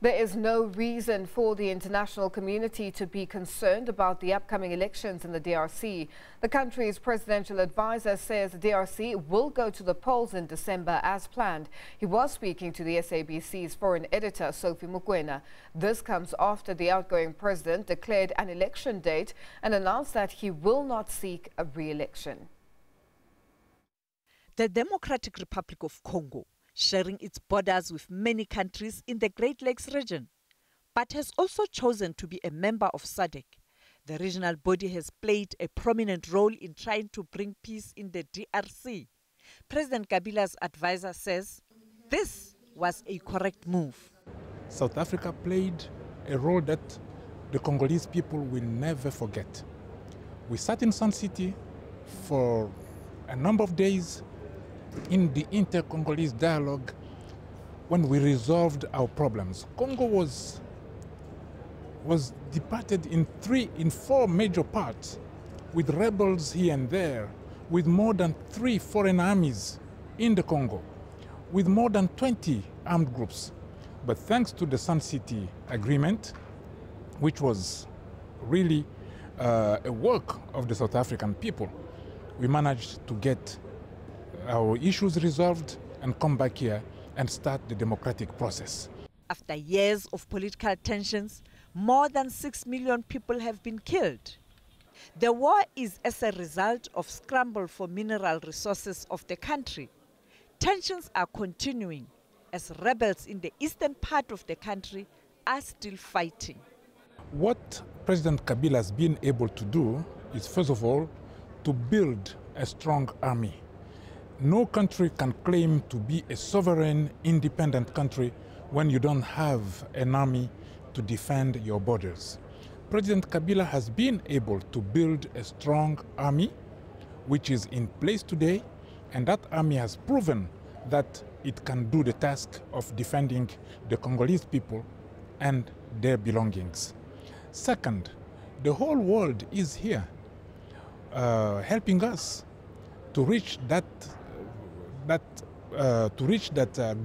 There is no reason for the international community to be concerned about the upcoming elections in the DRC. The country's presidential advisor says the DRC will go to the polls in December as planned. He was speaking to the SABC's foreign editor, Sophie Mokoena. This comes after the outgoing president declared an election date and announced that he will not seek a re-election. The Democratic Republic of Congo, sharing its borders with many countries in the Great Lakes region, but has also chosen to be a member of SADC. The regional body has played a prominent role in trying to bring peace in the DRC. President Kabila's advisor says this was a correct move. South Africa played a role that the Congolese people will never forget. We sat in Sun City for a number of days in the inter-Congolese dialogue when we resolved our problems. Congo was divided in four major parts, with rebels here and there, with more than 3 foreign armies in the Congo, with more than 20 armed groups. But thanks to the Sun City Agreement, which was really a work of the South African people, we managed to get our issues resolved and come back here and start the democratic process. After years of political tensions, more than 6 million people have been killed. The war is as a result of scramble for mineral resources of the country. Tensions are continuing as rebels in the eastern part of the country are still fighting. What President Kabila has been able to do is, first of all, to build a strong army. No country can claim to be a sovereign, independent country when you don't have an army to defend your borders. President Kabila has been able to build a strong army which is in place today, and that army has proven that it can do the task of defending the Congolese people and their belongings. Second, the whole world is here helping us to reach that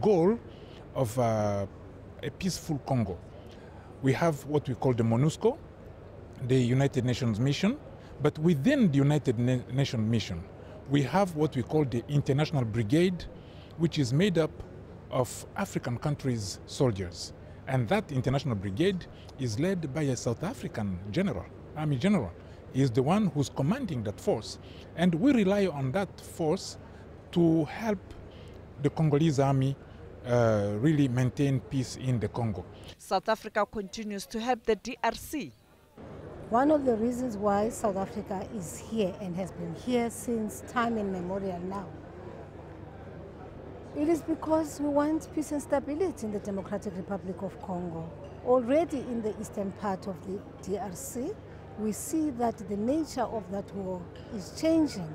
goal of a peaceful Congo. We have what we call the MONUSCO, the United Nations mission, but within the United Nations mission, we have what we call the International Brigade, which is made up of African countries' soldiers. And that International Brigade is led by a South African general, Army General. He is the one who's commanding that force. And we rely on that force to help the Congolese army really maintain peace in the Congo. South Africa continues to help the DRC. One of the reasons why South Africa is here and has been here since time immemorial now, it is because we want peace and stability in the Democratic Republic of Congo. Already in the eastern part of the DRC, we see that the nature of that war is changing.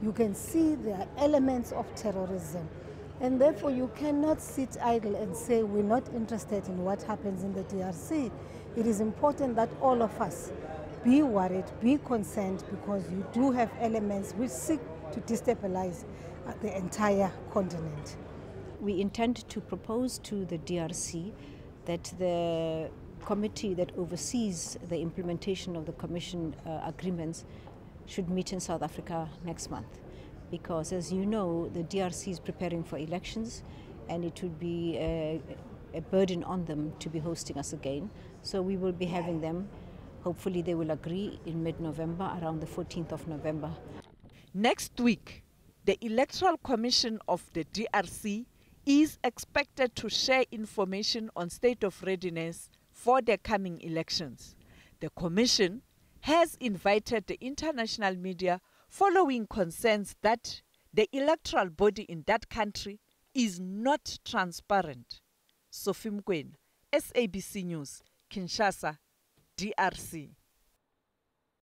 You can see there are elements of terrorism. And therefore you cannot sit idle and say we're not interested in what happens in the DRC. It is important that all of us be worried, be concerned, because you do have elements which seek to destabilize the entire continent. We intend to propose to the DRC that the committee that oversees the implementation of the Commission agreements should meet in South Africa next month. Because, as you know, the DRC is preparing for elections, and it would be a burden on them to be hosting us again. So we will be having them. Hopefully they will agree in mid-November, around the 14th of November. Next week, the Electoral Commission of the DRC is expected to share information on state of readiness for the coming elections. The Commission has invited the international media following concerns that the electoral body in that country is not transparent. Sophie Mokoena, SABC News, Kinshasa, DRC.